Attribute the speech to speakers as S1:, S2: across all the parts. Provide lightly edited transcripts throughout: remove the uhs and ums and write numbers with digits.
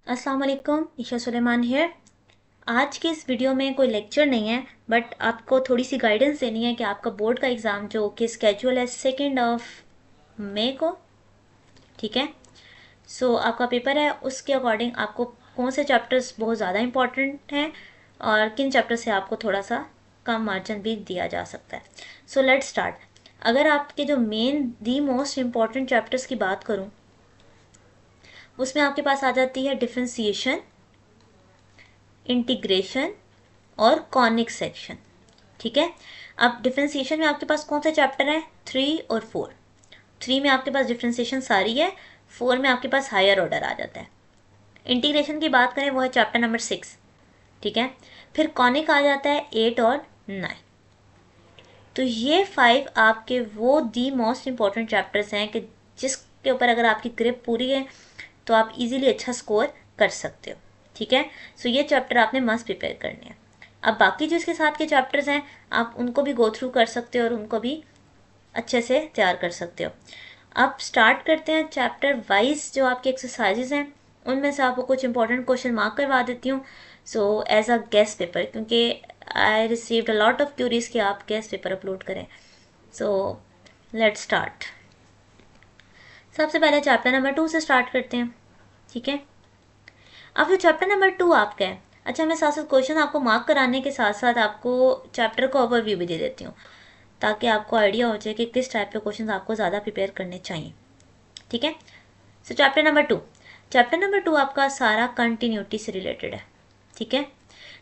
S1: अस्सलाम वालेकुम, ईशा सुलेमान हियर। आज के इस वीडियो में कोई लेक्चर नहीं है, बट आपको थोड़ी सी गाइडेंस देनी है कि आपका बोर्ड का एग्ज़ाम जो कि स्केड्यूल है 2 मई को, ठीक है। सो आपका पेपर है, उसके अकॉर्डिंग आपको कौन से चैप्टर्स बहुत ज़्यादा इंपॉर्टेंट हैं और किन चैप्टर से आपको थोड़ा सा कम मार्जिन भी दिया जा सकता है। सो लेट्स स्टार्ट। अगर आपके जो main the most important chapters की बात करूँ, उसमें आपके पास आ जाती है डिफ्रेंसिएशन, इंटीग्रेशन और कॉनिक सेक्शन, ठीक है। अब डिफ्रेंसिएशन में आपके पास कौन से चैप्टर हैं? 3 और 4। 3 में आपके पास डिफ्रेंसिएशन सारी है, 4 में आपके पास हायर ऑर्डर आ जाता है। इंटीग्रेशन की बात करें वो है चैप्टर नंबर 6, ठीक है। फिर कॉनिक आ जाता है 8 और 9। तो ये 5 आपके वो दी मोस्ट इम्पॉर्टेंट चैप्टर्स हैं कि जिसके ऊपर अगर आपकी ग्रिप पूरी है तो आप इजीली अच्छा स्कोर कर सकते हो, ठीक है। सो ये चैप्टर आपने मस्ट प्रिपेयर करने हैं। अब बाकी जो इसके साथ के चैप्टर्स हैं आप उनको भी गो थ्रू कर सकते हो और उनको भी अच्छे से तैयार कर सकते हो। अब स्टार्ट करते हैं चैप्टर वाइज जो आपके एक्सरसाइजेज हैं, उनमें से आपको कुछ इंपॉर्टेंट क्वेश्चन मार्क करवा देती हूँ। So as a guess paper, क्योंकि I received a lot of queries कि आप गेस्ट पेपर अपलोड करें। So let's start. सबसे पहले चैप्टर नंबर 2 से स्टार्ट करते हैं, ठीक है। अब जो चैप्टर नंबर 2 आपका है, अच्छा मैं साथ साथ क्वेश्चन आपको मार्क कराने के साथ साथ आपको चैप्टर का ओवरव्यू भी दे देती हूँ ताकि आपको आइडिया हो जाए कि किस टाइप के क्वेश्चन आपको ज़्यादा प्रिपेयर करने चाहिए, ठीक है। सो चैप्टर नंबर 2 आपका सारा कंटिन्यूटी से रिलेटेड है, ठीक है।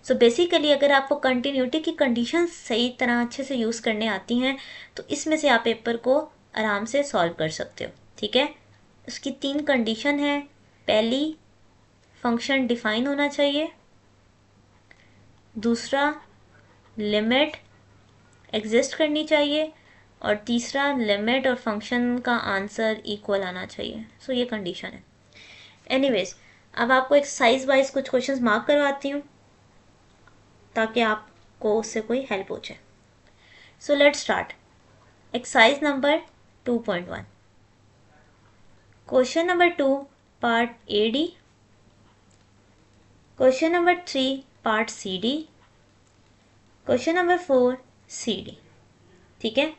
S1: सो बेसिकली अगर आपको कंटिन्यूटी की कंडीशन सही तरह अच्छे से यूज़ करने आती हैं तो इसमें से आप पेपर को आराम से सॉल्व कर सकते हो, ठीक है। उसकी 3 कंडीशन है। पहली, फंक्शन डिफाइन होना चाहिए। दूसरा, लिमिट एग्जिस्ट करनी चाहिए। और तीसरा, लिमिट और फंक्शन का आंसर इक्वल आना चाहिए। सो ये कंडीशन है। एनीवेज, अब आपको एक्सरसाइज वाइज कुछ क्वेश्चंस मार्क करवाती हूँ ताकि आपको उससे कोई हेल्प हो जाए। So let's start. Exercise number 2.1, question number 2 part A D, question number 3 part C D, question number 4 C D, ठीक है।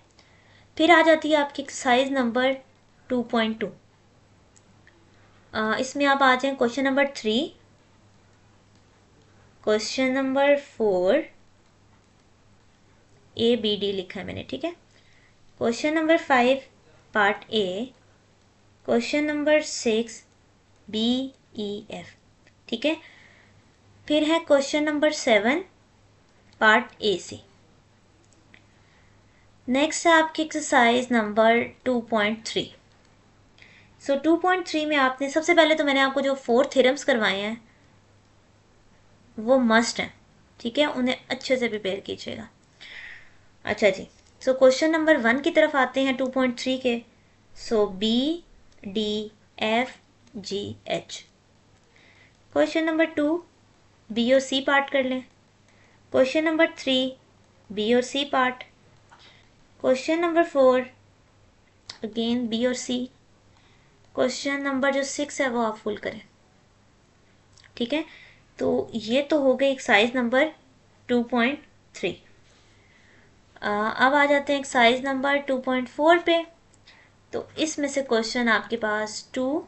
S1: फिर आ जाती है आपकी एक्सरसाइज नंबर 2.2। इसमें आप आ जाएं question number 3, question number 4, A B D लिखा है मैंने, ठीक है। Question number 5 part A, question number 6 B E F, ठीक है। फिर है question number 7 part A C. Next है आपकी एक्सरसाइज नंबर 2.3। सो 2.3 में आपने सबसे पहले तो मैंने आपको जो 4 थ्योरम्स करवाए हैं वो मस्ट हैं, ठीक है, उन्हें अच्छे से प्रिपेयर कीजिएगा। अच्छा जी, सो क्वेश्चन नंबर 1 की तरफ आते हैं 2.3 के। So B D F G H. Question number 2 B और सी पार्ट कर लें। क्वेश्चन नंबर 3 बी और C part. Question number 4 again B और सी। क्वेश्चन नंबर जो 6 है वो आप फुल करें, ठीक है। तो ये तो हो गई एक्सरसाइज नंबर 2.3। अब आ जाते हैं एक्सरसाइज नंबर 2.4 पे। तो इसमें से क्वेश्चन आपके पास 2,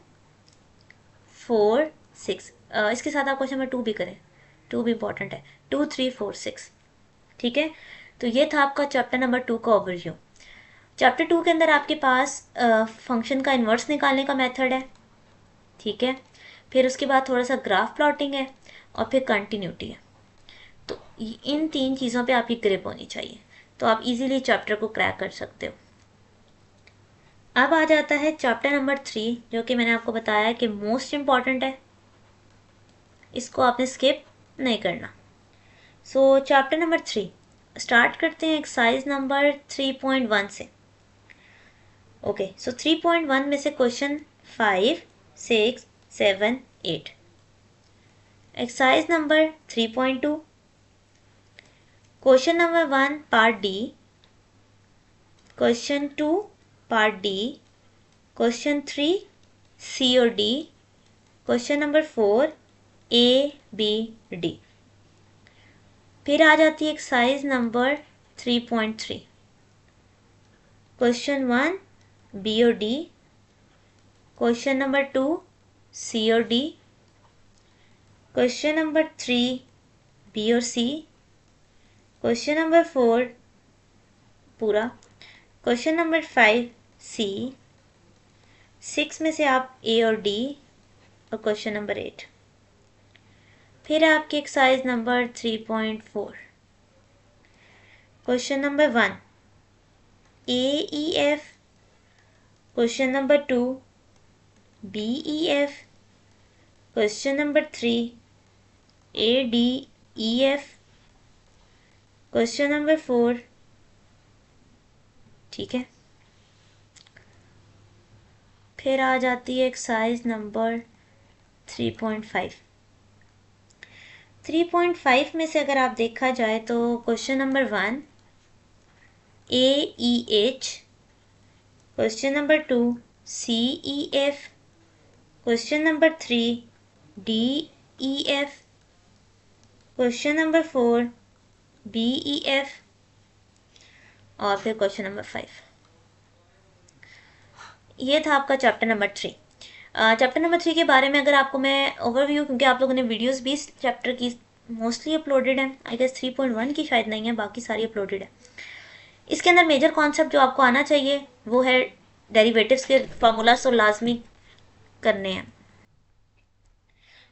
S1: 4, 6, इसके साथ आप क्वेश्चन नंबर 2 भी करें, 2 भी इंपॉर्टेंट है। 2, 3, 4, 6, ठीक है। तो ये था आपका चैप्टर नंबर 2 का ओवरव्यू। चैप्टर 2 के अंदर आपके पास फंक्शन का इन्वर्स निकालने का मेथड है, ठीक है। फिर उसके बाद थोड़ा सा ग्राफ प्लॉटिंग है और फिर कंटिन्यूटी है। तो इन 3 चीज़ों पे आपकी ग्रिप होनी चाहिए तो आप इजीली चैप्टर को क्रैक कर सकते हो। अब आ जाता है चैप्टर नंबर 3 जो कि मैंने आपको बताया कि मोस्ट इम्पॉर्टेंट है, इसको आपने स्किप नहीं करना। सो चैप्टर नंबर 3 स्टार्ट करते हैं एक्सरसाइज नंबर 3.1 से। ओके, सो 3.1 में से question 5, 6, 7, 8। Exercise number 3.2, question number 1 part D, question 2 part D, question 3 सी और डी, क्वेश्चन नंबर 4 ABD। फिर आ जाती है एक्सरसाइज नंबर 3.3। क्वेश्चन 1 B और D, क्वेश्चन नंबर 2 C और D, क्वेश्चन नंबर 3 B और C, क्वेश्चन नंबर 4 पूरा, क्वेश्चन नंबर 5 C, 6 में से आप A और D, और क्वेश्चन नंबर 8। फिर आपकी exercise number 3.4। Question number 1 AEF, question number 2 BEF, question number 3 ADEF, question number 4। ठीक है, फिर आ जाती है एक्सरसाइज नंबर 3.5। 3.5 में से अगर आप देखा जाए तो question number 1 AEH, question number 2 CEF, question number 3 DEF, question number 4 BEF, और फिर क्वेश्चन नंबर 5। ये था आपका चैप्टर नंबर 3। चैप्टर नंबर 3 के बारे में अगर आपको मैं ओवरव्यू, क्योंकि आप लोगों ने वीडियोस भी इस चैप्टर की मोस्टली अपलोडेड है, आई गेस 3.1 की शायद नहीं है, बाकी सारी अपलोडेड है। इसके अंदर मेजर कॉन्सेप्ट जो आपको आना चाहिए वो है डेरिवेटिव्स के फार्मूलाज तो लाजमी करने हैं।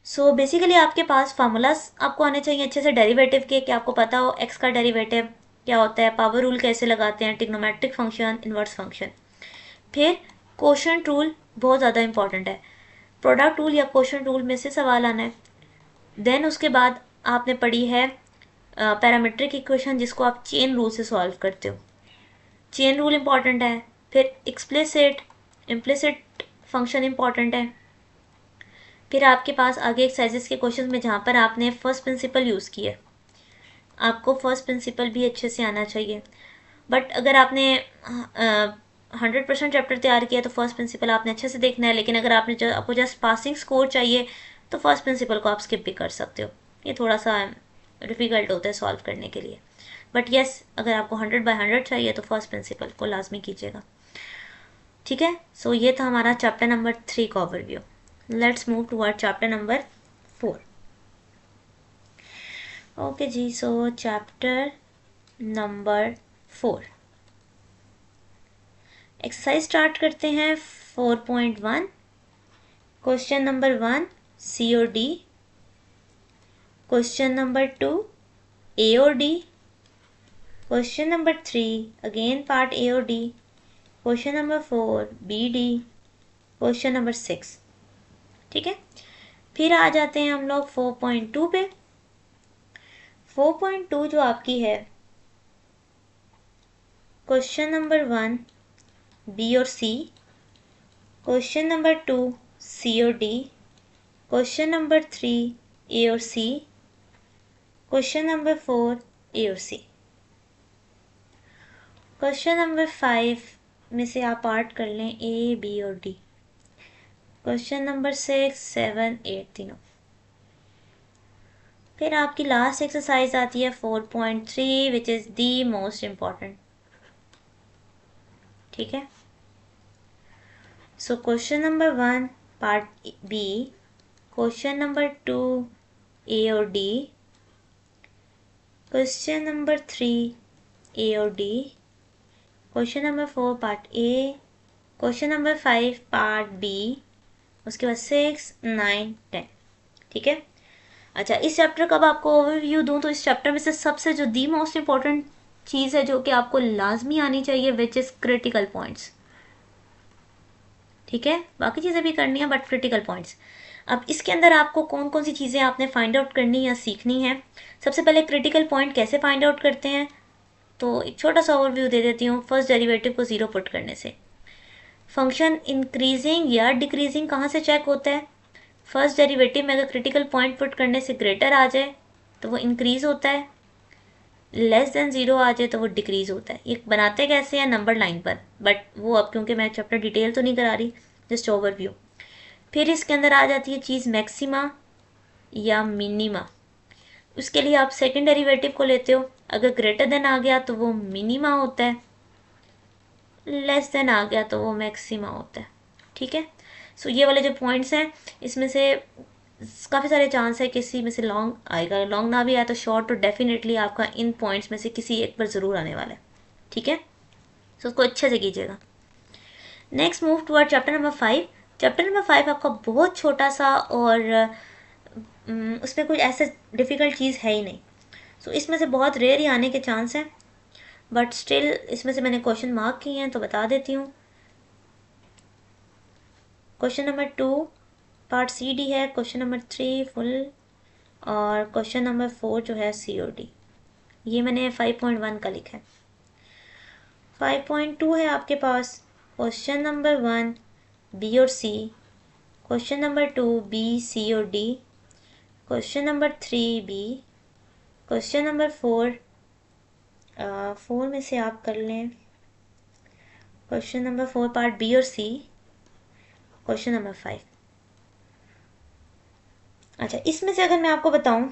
S1: सो बेसिकली आपके पास फार्मूलाज आपको आने चाहिए अच्छे से डेरिवेटिव के, कि आपको पता हो एक्स का डेरिवेटिव क्या होता है, पावर रूल कैसे लगाते हैं, ट्रिग्नोमेट्रिक फंक्शन, इन्वर्स फंक्शन। फिर कोशेंट रूल बहुत ज़्यादा इंपॉर्टेंट है, प्रोडक्ट रूल या कोशेंट रूल में से सवाल आना है। देन उसके बाद आपने पढ़ी है पैरामीट्रिक इक्वेशन, जिसको आप चेन रूल से सॉल्व करते हो, चेन रूल इंपॉर्टेंट है। फिर एक्सप्लिसिट इम्प्लिसिट फंक्शन इंपॉर्टेंट है। फिर आपके पास आगे एक्सरसाइजेस के क्वेश्चन में जहाँ पर आपने फर्स्ट प्रिंसिपल यूज़ किया, आपको फर्स्ट प्रिंसिपल भी अच्छे से आना चाहिए। बट अगर आपने 100% चैप्टर तैयार किया तो फर्स्ट प्रिंसिपल आपने अच्छे से देखना है, लेकिन अगर आपको जस्ट पासिंग स्कोर चाहिए तो फर्स्ट प्रिंसिपल को आप स्किप भी कर सकते हो, ये थोड़ा सा डिफ़िकल्ट होता है सॉल्व करने के लिए। बट येस, अगर आपको 100/100 चाहिए तो फर्स्ट प्रिंसिपल को लाजमी कीजिएगा। ठीक है, सो ये था हमारा चैप्टर नंबर 3 का overview. Let's move toward chapter number 4। Okay जी, so chapter number 4 exercise start करते हैं। 4.1 क्वेश्चन नंबर 1 C और D, क्वेश्चन नंबर 2 A और D, question number 3 again part A और D, question number 4 BD, question number 6। ठीक है, फिर आ जाते हैं हम लोग 4.2 पे। 4.2 जो आपकी है क्वेश्चन नंबर 1 B और C, क्वेश्चन नंबर 2 C और D, क्वेश्चन नंबर 3 A और C, क्वेश्चन नंबर 4 A और C। क्वेश्चन नंबर 5 में से आप पार्ट कर लें A B और D, क्वेश्चन नंबर 6 7 8 तीनों। फिर आपकी लास्ट एक्सरसाइज आती है 4.3 which is the most important. ठीक है, so question number 1 part B, question number 2 A और D, क्वेश्चन नंबर 3 A और D, question number 4 part A, question number 5 part B, उसके बाद 6 9 10। ठीक है, अच्छा इस चैप्टर का अब आपको ओवरव्यू दूं तो इस चैप्टर में से सबसे जो दी मोस्ट इम्पॉर्टेंट चीज़ है जो कि आपको लाजमी आनी चाहिए विच इज़ क्रिटिकल पॉइंट्स। ठीक है, बाकी चीज़ें भी करनी है बट क्रिटिकल पॉइंट्स। अब इसके अंदर आपको कौन कौन सी चीज़ें आपने फाइंड आउट करनी या सीखनी है। सबसे पहले क्रिटिकल पॉइंट कैसे फाइंड आउट करते हैं, तो एक छोटा सा ओवरव्यू दे देती हूँ। फर्स्ट डेरिवेटिव को 0 पुट करने से। फंक्शन इंक्रीजिंग या डिक्रीजिंग कहाँ से चेक होता है, फर्स्ट डेरिवेटिव में अगर क्रिटिकल पॉइंट पुट करने से ग्रेटर आ जाए तो वो इंक्रीज होता है, लेस देन 0 आ जाए तो वो डिक्रीज होता है। ये बनाते कैसे हैं नंबर लाइन पर, बट वो अब क्योंकि मैं चैप्टर डिटेल तो नहीं करा रही, जस्ट ओवरव्यू। फिर इसके अंदर आ जाती है चीज़ मैक्सिमा या मिनिमा, उसके लिए आप सेकंड डेरिवेटिव को लेते हो। अगर ग्रेटर देन आ गया तो वो मिनिमा होता है, लेस देन आ गया तो वो मैक्सिमा होता है। ठीक है, सो ये वाले जो पॉइंट्स हैं इसमें से काफ़ी सारे चांस है किसी में से लॉन्ग आएगा, लॉन्ग ना भी आया तो शॉर्ट तो डेफिनेटली आपका इन पॉइंट्स में से किसी एक पर ज़रूर आने वाला है। ठीक है, सो उसको अच्छे से कीजिएगा। Next move toward chapter number 5। Chapter number 5 आपका बहुत छोटा सा और उसमें कोई ऐसा डिफ़िकल्ट चीज़ है ही नहीं। सो इसमें से बहुत रेयर ही आने के चांस हैं, बट स्टिल इसमें से मैंने क्वेश्चन मार्क किए हैं तो बता देती हूँ। Question number 2 part C D है, क्वेश्चन नंबर 3 फुल, और क्वेश्चन नंबर 4 जो है सी ओ डी। ये मैंने 5.1 का लिखा है। 5.2 है आपके पास क्वेश्चन नंबर 1 बी और C, question number 2 B C और D, question number 3 B, question number 4 में से आप कर लें क्वेश्चन नंबर 4 पार्ट बी और सी, क्वेश्चन नंबर 5। अच्छा, इसमें से अगर मैं आपको बताऊं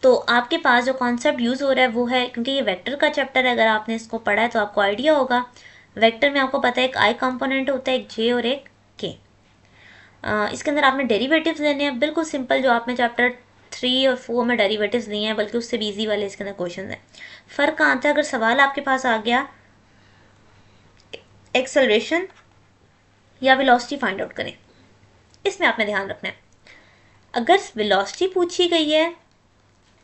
S1: तो आपके पास जो कॉन्सेप्ट यूज़ हो रहा है वो है, क्योंकि ये वेक्टर का चैप्टर है, अगर आपने इसको पढ़ा है तो आपको आइडिया होगा। वेक्टर में आपको पता है एक आई कंपोनेंट होता है, एक जे और एक के। इसके अंदर आपने डेरिवेटिव्स लेने हैं, बिल्कुल सिंपल, जो आपने चैप्टर 3 और 4 में डेरिवेटिव्स लिए हैं, बल्कि उससे भी ईजी वाले इसके अंदर क्वेश्चन हैं। फ़र्क कहाँ आता है, अगर सवाल आपके पास आ गया एक्सेलरेशन या वेलोसिटी फाइंड आउट करें, इसमें आपने ध्यान रखना है। अगर वेलोसिटी पूछी गई है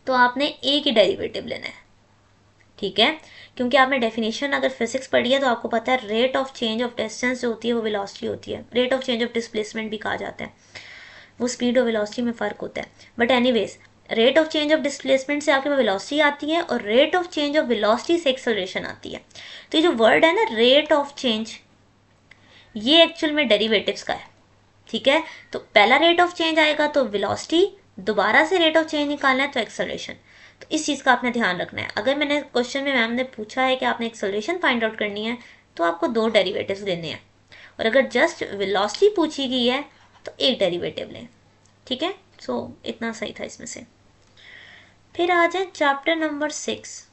S1: तो आपने ए की डेरिवेटिव लेना है। ठीक है, क्योंकि आपने डेफिनेशन अगर फिजिक्स पढ़ी है तो आपको पता है rate of change of distance जो होती है वो वेलोसिटी होती है। Rate of change of displacement भी कहा जाता है, वो स्पीड और वेलोसिटी में फ़र्क होता है। But anyways, rate of change of displacement से आपके पास वेलोसिटी आती है और rate of change of velocity से एक्सेलरेशन आती है। तो ये जो वर्ड है ना रेट ऑफ चेंज, ये एक्चुअल में डेरिवेटिव्स का है। ठीक है, तो पहला रेट ऑफ चेंज आएगा तो वेलोसिटी, दोबारा से रेट ऑफ चेंज निकालना है तो एक्सेलरेशन। तो इस चीज़ का आपने ध्यान रखना है। अगर मैंने क्वेश्चन में मैम ने पूछा है कि आपने एक्सेलरेशन फाइंड आउट करनी है तो आपको 2 डेरिवेटिव्स लेने हैं, और अगर जस्ट वेलोसिटी पूछी गई है तो एक डेरिवेटिव लें। ठीक है, सो इतना सही था इसमें से। फिर आ जाए चैप्टर नंबर 6।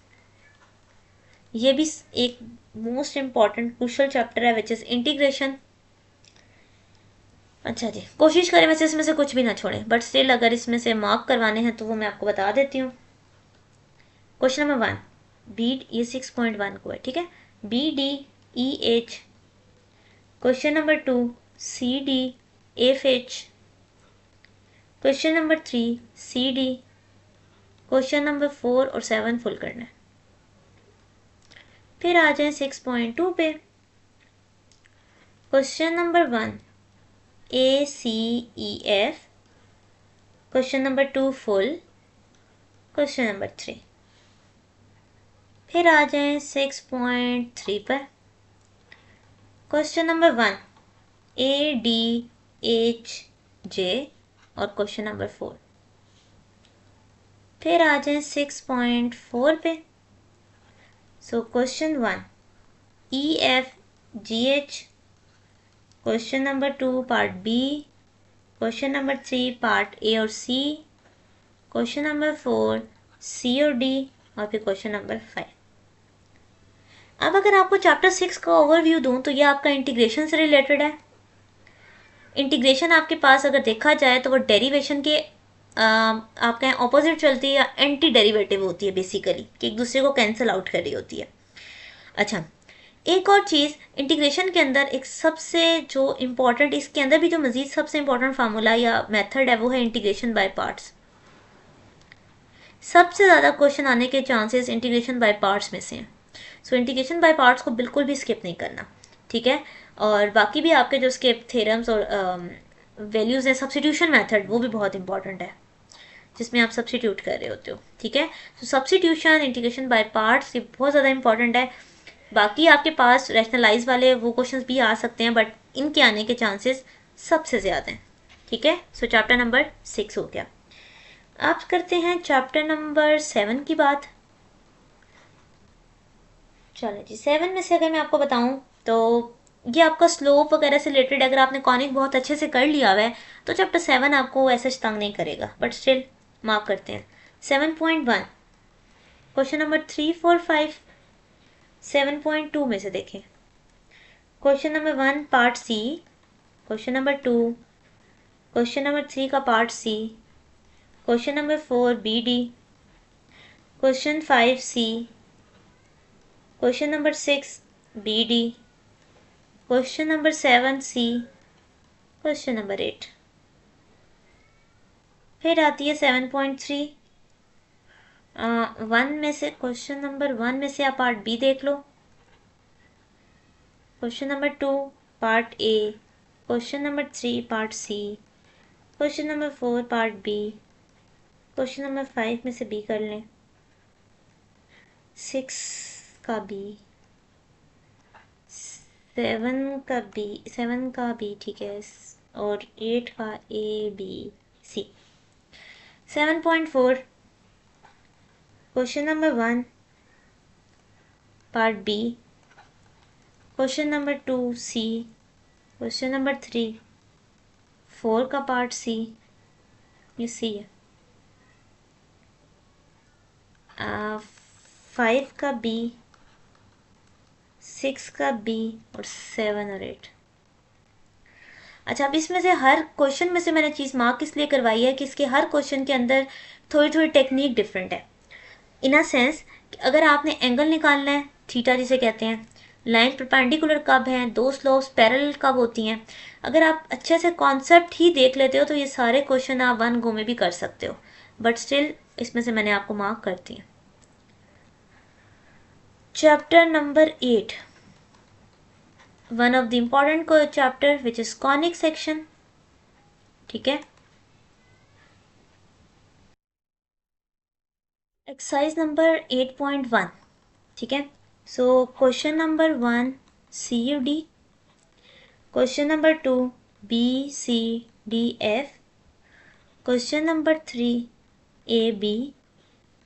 S1: ये भी एक मोस्ट इम्पॉर्टेंट क्रूशल चैप्टर है, विच इज़ इंटीग्रेशन। अच्छा जी, कोशिश करें वैसे इसमें से कुछ भी ना छोड़ें, बट स्टिल अगर इसमें से मार्क करवाने हैं तो वो मैं आपको बता देती हूँ। क्वेश्चन नंबर 1 बी, ये 6.1 को है। ठीक है, B D E H. Question number 2 C D F H. Question number 3 C D. Question number 4 और 7 फुल करना है। फिर आ जाए 6.2 पे। Question number 1 A C E F. Question number 2 full. Question number 3। फिर आ जाए 6.3 पर। Question number 1 A D H J और क्वेश्चन नंबर 4। फिर आ जाए 6.4 पे। So question 1 E F G H. Question number 2 part B. Question number 3 part A और सी। क्वेश्चन नंबर 4 सी और डी, और फिर क्वेश्चन नंबर 5। अब अगर आपको चैप्टर 6 का ओवरव्यू दूं तो ये आपका इंटीग्रेशन से रिलेटेड है। इंटीग्रेशन आपके पास अगर देखा जाए तो वो डेरिवेशन के आपके यहाँ ऑपोजिट चलती है या एंटी डेरिवेटिव होती है बेसिकली, कि एक दूसरे को कैंसिल आउट कर रही होती है। अच्छा, एक और चीज़ इंटीग्रेशन के अंदर एक सबसे जो इम्पोर्टेंट, इसके अंदर भी जो मज़ीद सबसे इम्पोर्टेंट फार्मूला या मेथड है वो है इंटीग्रेशन बाय पार्ट्स। सबसे ज़्यादा क्वेश्चन आने के चांसेस इंटीग्रेशन बाय पार्ट्स में से हैं। सो इंटीग्रेशन बाय पार्ट्स को बिल्कुल भी स्किप नहीं करना। ठीक है, और बाकी भी आपके जो स्किप थ्योरम्स और वैल्यूज़ हैं, सब्स्टिट्यूशन मेथड वो भी बहुत इंपॉर्टेंट है, जिसमें आप सब्स्टिट्यूट कर रहे होते हो। ठीक है, तो सब्स्टिट्यूशन, इंटीग्रेशन बाय पार्ट्स ये बहुत ज़्यादा इंपॉर्टेंट है। बाकी आपके पास रैशनलाइज वाले वो क्वेश्चंस भी आ सकते हैं, बट इनके आने के चांसेस सबसे ज़्यादा हैं। ठीक है, सो चैप्टर नंबर 6 हो गया। आप करते हैं चैप्टर नंबर 7 की बात। चलो जी, 7 में से अगर मैं आपको बताऊं तो ये आपका स्लोप वगैरह से रिलेटेड, अगर आपने कॉनिक बहुत अच्छे से कर लिया हुआ है तो चैप्टर 7 आपको ऐसे तंग नहीं करेगा, बट स्टिल मार्क करते हैं। 7.1 क्वेश्चन नंबर 3, 4, 5। 7.2 में से देखें, question number 1 part C, question number 2, question number 3 का part C, question number 4 B D, question 5 C, question number 6 B D, question number 7 C, question number 8। फिर आती है 7.3। 1 में से, क्वेश्चन नंबर 1 में से आप पार्ट बी देख लो, question number 2 part A, question number 3 part C, question number 4 part B, question number 5 में से बी कर लें, 6 का बी, 7 का बी, ठीक है, और 8 का A B C. 7.4 question number 1 part B, question number 2 C, question number 3 4 का पार्ट सी, ये सी है, 5 का बी, 6 का बी, और 7 और 8। अच्छा, अब इसमें से हर क्वेश्चन में से मैंने चीज़ मार्क इसलिए करवाई है कि इसके हर क्वेश्चन के अंदर थोड़ी थोड़ी टेक्निक डिफरेंट है, इन अ सेंस कि अगर आपने एंगल निकालना है, थीटा जिसे कहते हैं, लाइन परपेंडिकुलर कब हैं, दो स्लोप्स पैरेलल कब होती हैं, अगर आप अच्छे से कॉन्सेप्ट ही देख लेते हो तो ये सारे क्वेश्चन आप 1 गो में भी कर सकते हो, बट स्टिल इसमें से मैंने आपको मार्क कर दिया। Chapter number 8, one of the important chapter which is conic section, ठीक है। एक्सरसाइज नंबर 8.1, ठीक है। So question number 1 C U D, question number 2 B C D F, question number 3 A B,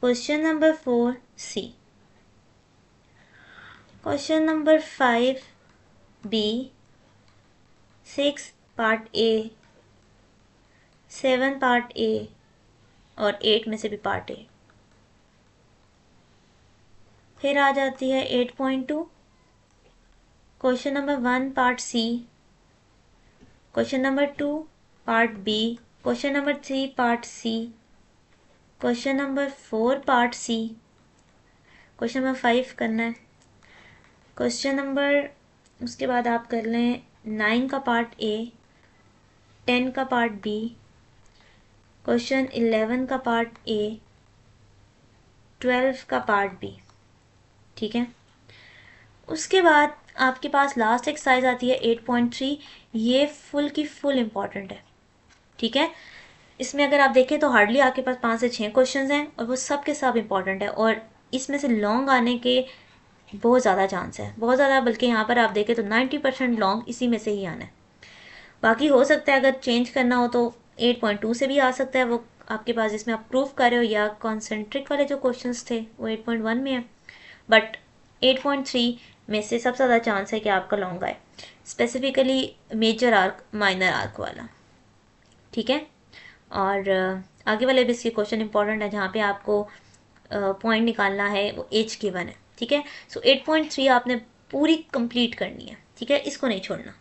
S1: question number 4 C, question number 5 B, 6 part A, 7 part A, और 8 में से भी part A. फिर आ जाती है 8.2 question number 1 part C, question number 2 part B, question number 3 part C, question number 4 part C, question number 5 करना है, question number, उसके बाद आप कर लें 9 का पार्ट ए, 10 का पार्ट बी, क्वेश्चन 11 का पार्ट ए, 12 का पार्ट बी, ठीक है। उसके बाद आपके पास लास्ट एक्सरसाइज आती है 8.3, ये फुल की फुल इम्पॉर्टेंट है, ठीक है। इसमें अगर आप देखें तो हार्डली आपके पास 5 से 6 क्वेश्चन हैं और वो सब के सब इम्पॉर्टेंट है, और इसमें से लॉन्ग आने के बहुत ज़्यादा चांस है, बहुत ज़्यादा, बल्कि यहाँ पर आप देखें तो 90% लॉन्ग इसी में से ही आना है। बाकी हो सकता है अगर चेंज करना हो तो 8.2 से भी आ सकता है, वो आपके पास जिसमें आप प्रूफ कर रहे हो, या कॉन्सेंट्रिक वाले जो क्वेश्चंस थे वो 8.1 में है, बट 8.3 में से सबसे ज़्यादा चांस है कि आपका लॉन्ग आए, specifically major arc minor arc वाला, ठीक है। और आगे वाले भी इसके क्वेश्चन इंपॉर्टेंट है जहाँ पे आपको पॉइंट निकालना है, वो एज गिवन है, ठीक है। सो 8.3 आपने पूरी कंप्लीट करनी है, ठीक है, इसको नहीं छोड़ना।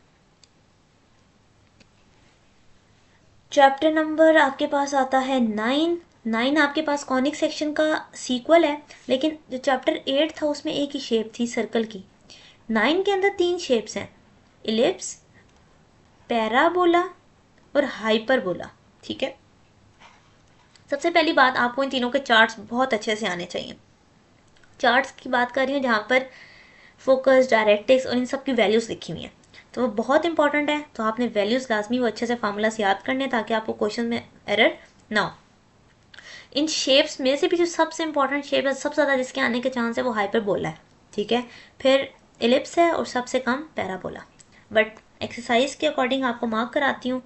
S1: चैप्टर नंबर आपके पास आता है 9 आपके पास कॉनिक सेक्शन का सीक्वल है, लेकिन जो चैप्टर 8 था उसमें एक ही शेप थी सर्कल की। 9 के अंदर 3 शेप्स हैं, इलिप्स, पैराबोला और हाइपरबोला, ठीक है। सबसे पहली बात, आपको इन तीनों के चार्ट्स बहुत अच्छे से आने चाहिए। चार्ट्स की बात कर रही हूँ जहाँ पर फोकस, डायरेक्ट्रिक्स और इन सब की वैल्यूज़ लिखी हुई हैं, तो वो बहुत इंपॉर्टेंट है, तो आपने वैल्यूज़ लाजमी वो अच्छे से फार्मूलास याद करने ताकि आपको क्वेश्चन में एरर ना हो। इन शेप्स में से भी जो सबसे इंपॉर्टेंट शेप है, सबसे ज़्यादा जिसके आने के चांस है, वो हाइपरबोला है, ठीक है। फिर एलिप्स है और सबसे कम पैराबोला, बट एक्सरसाइज के अकॉर्डिंग आपको मार्क कराती हूँ।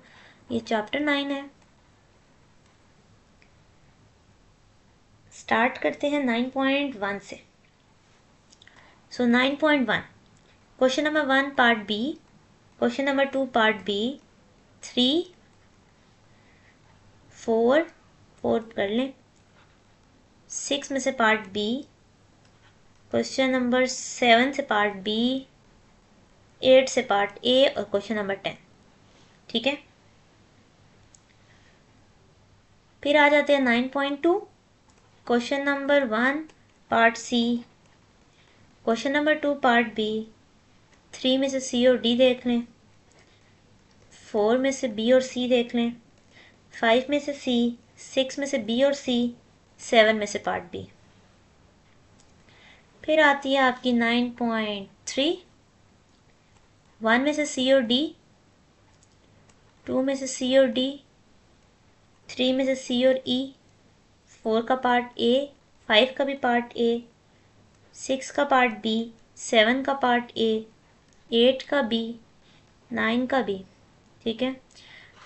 S1: ये चैप्टर 9 है, स्टार्ट करते हैं 9.1 से। So 9.1 question number 1 part B, question number 2 part B 3 4 कर लें, 6 में से पार्ट बी, क्वेश्चन नंबर 7 से पार्ट बी, 8 से पार्ट ए और क्वेश्चन नंबर 10। ठीक है, फिर आ जाते हैं 9.2 question number 1 part C, question number 2 part B, 3 में से सी और डी देख लें, 4 में से बी और सी देख लें, 5 में से सी, 6 में से बी और सी, 7 में से पार्ट बी। फिर आती है आपकी 9.3 1 में से सी और डी, 2 में से सी और डी, 3 में से सी और ई, 4 का पार्ट ए, 5 का भी पार्ट ए, 6 का पार्ट बी, 7 का पार्ट ए, 8 का बी, 9 का बी। ठीक है,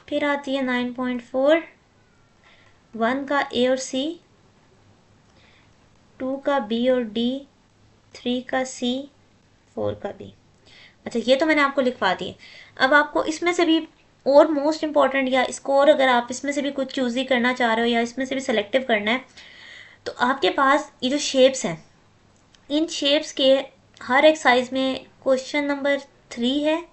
S1: फिर आती है 9.4 1 का ए और सी, 2 का बी और डी, 3 का सी, 4 का बी। अच्छा, ये तो मैंने आपको लिखवा दिए। अब आपको इसमें से भी और मोस्ट इम्पॉर्टेंट या स्कोर अगर आप इसमें से भी कुछ चूज़ ही करना चाह रहे हो या इसमें से भी सेलेक्टिव करना है, तो आपके पास ये जो शेप्स हैं, इन शेप्स के हर एक साइज़ में क्वेश्चन नंबर 3 है,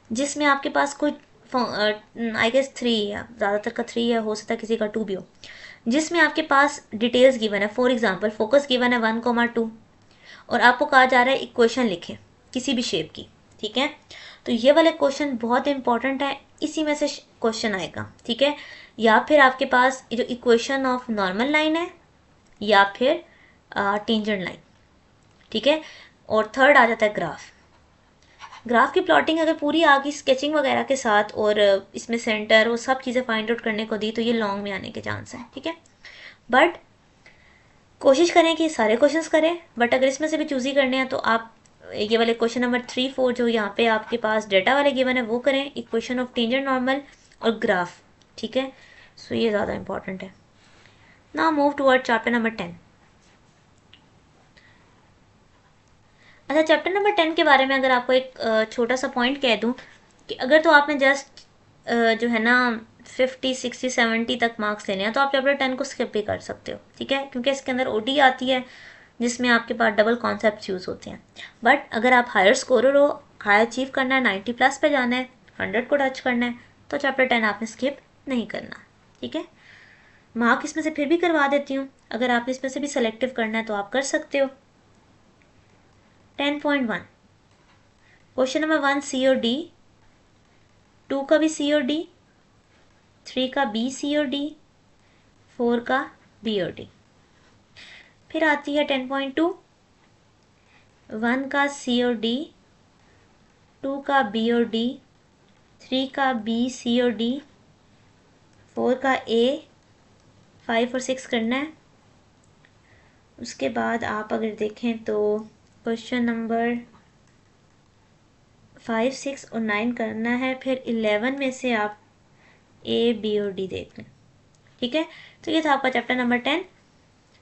S1: जिसमें आपके पास कोई आई गेस 3 है, ज़्यादातर का 3 है, हो सकता है किसी का 2 भी हो, जिसमें आपके पास डिटेल्स गिवन है। फॉर एग्जांपल फोकस गिवन है 1,2 और आपको कहा जा रहा है इक्वेशन लिखें किसी भी शेप की। ठीक है, तो ये वाले क्वेश्चन बहुत इंपॉर्टेंट है, इसी में से क्वेश्चन आएगा। ठीक है, या फिर आपके पास जो इक्वेशन ऑफ नॉर्मल लाइन है या फिर टेंजेंट लाइन। ठीक है, और थर्ड आ जाता है ग्राफ की प्लॉटिंग अगर पूरी आ गई स्केचिंग वगैरह के साथ और इसमें सेंटर वो सब चीज़ें फाइंड आउट करने को दी, तो ये लॉन्ग में आने के चांस हैं। ठीक है, बट कोशिश करें कि सारे क्वेश्चंस करें, बट अगर इसमें से भी चूज़ ही करने हैं तो आप ये वाले क्वेश्चन नंबर 3, 4 जो यहाँ पे आपके पास डेटा वाले गिवन है वो करें, इक्वेशन ऑफ टेंजेंट नॉर्मल और ग्राफ। ठीक है, सो ये ज़्यादा इंपॉर्टेंट है। Now move toward chapter number 10। अच्छा, चैप्टर नंबर 10 के बारे में अगर आपको एक छोटा सा पॉइंट कह दूँ कि अगर तो आपने जस्ट जो है ना 50, 60, 70 तक मार्क्स लेने हैं तो आप चैप्टर 10 को स्किप भी कर सकते हो। ठीक है, क्योंकि इसके अंदर ओडी आती है जिसमें आपके पास डबल कॉन्सेप्ट यूज़ होते हैं। बट अगर आप हायर स्कोरर हो, हाई अचीव करना है, 90+ पे जाना है, 100 को टच करना है, तो चैप्टर 10 आपने स्किप नहीं करना। ठीक है, मार्क इसमें से फिर भी करवा देती हूँ, अगर आपने इसमें से भी सेलेक्टिव करना है तो आप कर सकते हो। 10.1 क्वेश्चन नंबर 1 सी और डी, 2 का भी सी और डी, 3 का बी सी और डी, 4 का बी और डी। फिर आती है 10.2 1 का सी और डी, 2 का बी और डी, 3 का बी सी और डी, 4 का ए, 5 और 6 करना है। उसके बाद आप अगर देखें तो क्वेश्चन नंबर 5, 6 और 9 करना है। फिर 11 में से आप ए, बी और डी देख लें। ठीक है, तो ये था आपका चैप्टर नंबर 10।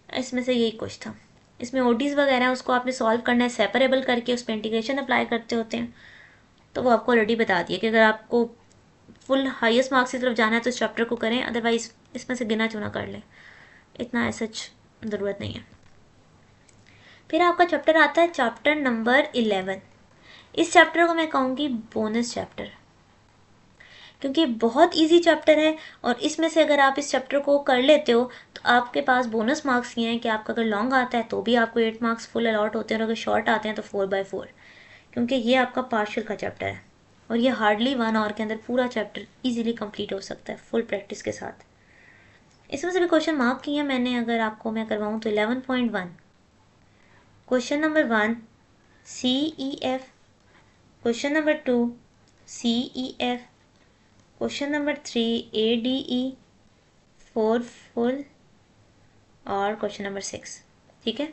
S1: इसमें से यही कुछ था। इसमें ओडीज वगैरह उसको आपने सॉल्व करना है सेपरेबल करके, उस पर इंटीग्रेशन अप्लाई करते होते हैं, तो वो आपको ऑलरेडी बता दिया कि अगर आपको फुल हाईएस्ट मार्क्स की तरफ जाना है तो इस चैप्टर को करें, अदरवाइज इसमें से गिना चुना कर लें, इतना ऐसा ज़रूरत नहीं है। फिर आपका चैप्टर आता है चैप्टर नंबर 11। इस चैप्टर को मैं कहूँगी बोनस चैप्टर, क्योंकि बहुत इजी चैप्टर है और इसमें से अगर आप इस चैप्टर को कर लेते हो तो आपके पास बोनस मार्क्स ये हैं कि आपका अगर लॉन्ग आता है तो भी आपको 8 मार्क्स फुल अलॉट होते हैं, और अगर शॉर्ट आते हैं तो 4/4, क्योंकि ये आपका पार्शियल का चैप्टर है और ये हार्डली 1 आवर के अंदर पूरा चैप्टर इजीली कंप्लीट हो सकता है फुल प्रैक्टिस के साथ। इसमें से भी क्वेश्चन मार्क किए हैं मैंने, अगर आपको मैं करवाऊँ तो 11.1 question number 1 CEF, question number 2 CEF, question number 3 ADE, 4 full और क्वेश्चन नंबर 6। ठीक है,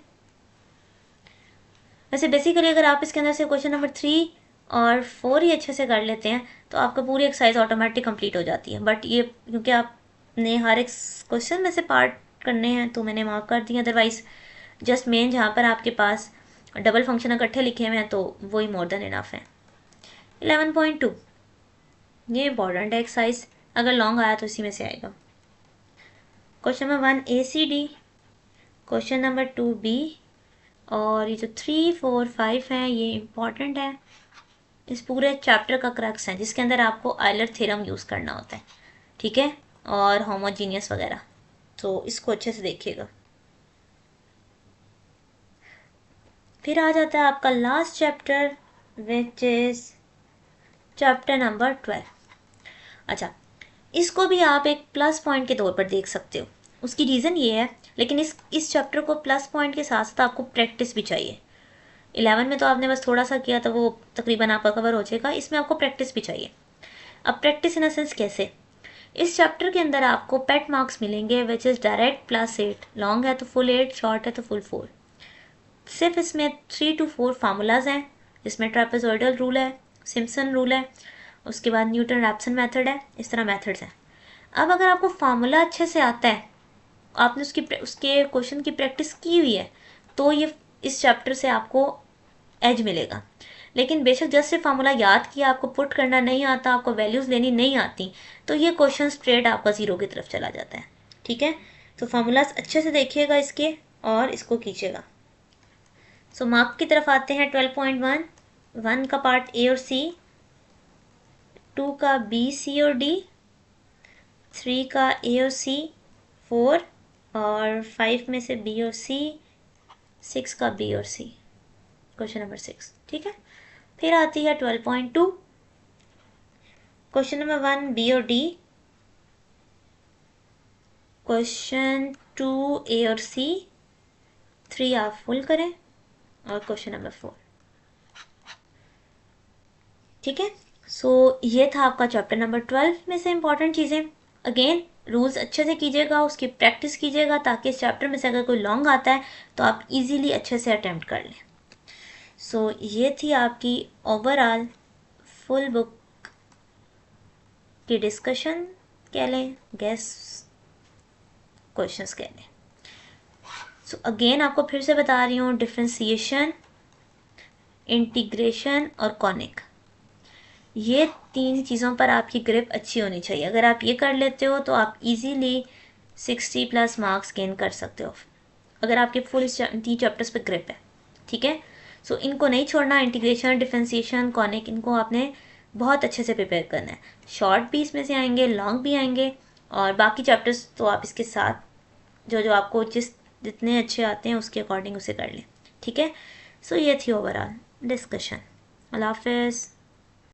S1: वैसे बेसिकली अगर आप इसके अंदर से क्वेश्चन नंबर 3 और 4 ही अच्छे से कर लेते हैं तो आपका पूरी एक्सरसाइज ऑटोमेटिक कंप्लीट हो जाती है। बट ये क्योंकि आपने हर एक क्वेश्चन में से पार्ट करने हैं तो मैंने मार्क कर दिया, अदरवाइज जस्ट मेन जहाँ पर आपके पास डबल फंक्शन इकट्ठे लिखे हुए हैं तो वही मोर देन इनफ है। 11.2 ये इंपॉर्टेंट है एक्सरसाइज, अगर लॉन्ग आया तो इसी में से आएगा। Question number 1 ACD, question number 2 B, और ये जो 3, 4, 5 हैं ये इंपॉर्टेंट है, इस पूरे चैप्टर का क्रक्स है जिसके अंदर आपको आयलर थ्योरम यूज़ करना होता है, ठीक है, और होमोजीनियस वगैरह, तो इसको अच्छे से देखिएगा। फिर आ जाता है आपका last chapter which is chapter number 12। अच्छा, इसको भी आप एक प्लस पॉइंट के तौर पर देख सकते हो, उसकी रीज़न ये है, लेकिन इस चैप्टर को प्लस पॉइंट के साथ साथ आपको प्रैक्टिस भी चाहिए। 11 में तो आपने बस थोड़ा सा किया तो वो तकरीबन आपका कवर हो जाएगा, इसमें आपको प्रैक्टिस भी चाहिए। अब प्रैक्टिस इन अ सेंस कैसे, इस चैप्टर के अंदर आपको पेट मार्क्स मिलेंगे विच इज़ डायरेक्ट +8, लॉन्ग है तो फुल 8, शॉर्ट है तो फुल 4। सिर्फ इसमें 3 to 4 फार्मूलाज हैं, जिसमें ट्रेपेजॉइडल रूल है, सिम्पसन रूल है, उसके बाद न्यूटन रैप्सन मेथड है, इस तरह मेथड्स हैं। अब अगर आपको फार्मूला अच्छे से आता है, आपने उसके क्वेश्चन की प्रैक्टिस की हुई है, तो ये इस चैप्टर से आपको एज मिलेगा। लेकिन बेशक जस्ट से फार्मूला याद किया, आपको पुट करना नहीं आता, आपको वैल्यूज़ लेनी नहीं आती, तो ये क्वेश्चन स्ट्रेट आपका ज़ीरो की तरफ चला जाता है, ठीक है। तो फार्मूलाज अच्छे से देखिएगा इसके और इसको कीजिएगा। सो मार्क की तरफ आते हैं। 12.1, 1 का पार्ट A और C, 2 का B, C और D, 3 का A और C, 4, और 5 में से B और C, 6 का B और C, क्वेश्चन नंबर 6, ठीक है। फिर आती है 12.2, क्वेश्चन नंबर 1 B और D, क्वेश्चन 2 A और C, 3 आप फुल करें, और क्वेश्चन नंबर 4, ठीक है। सो ये था आपका चैप्टर नंबर 12 में से इंपॉर्टेंट चीज़ें। अगेन रूल्स अच्छे से कीजिएगा, उसकी प्रैक्टिस कीजिएगा, ताकि इस चैप्टर में से अगर कोई लॉन्ग आता है तो आप इजीली अच्छे से अटेम्प्ट कर लें। सो ये थी आपकी ओवरऑल फुल बुक की डिस्कशन कह लें, गेस क्वेश्चंस कह लें। सो अगेन आपको फिर से बता रही हूँ, डिफ्रेंसिएशन, इंटीग्रेशन और कॉनिक, ये 3 चीज़ों पर आपकी ग्रिप अच्छी होनी चाहिए। अगर आप ये कर लेते हो तो आप इजीली 60+ मार्क्स गेन कर सकते हो, अगर आपके फुल 3 चैप्टर्स पे ग्रिप है, ठीक है। सो इनको नहीं छोड़ना, इंटीग्रेशन, डिफरेंशिएशन, कॉनिक, इनको आपने बहुत अच्छे से प्रिपेयर करना है। शॉर्ट भी इसमें से आएंगे, लॉन्ग भी आएंगे, और बाकी चैप्टर्स तो आप इसके साथ जो जो आपको जितने अच्छे आते हैं उसके अकॉर्डिंग उसे कर लें, ठीक है। सो ये थी ओवरऑल डिस्कशन। अल्लाह हाफ़िज़।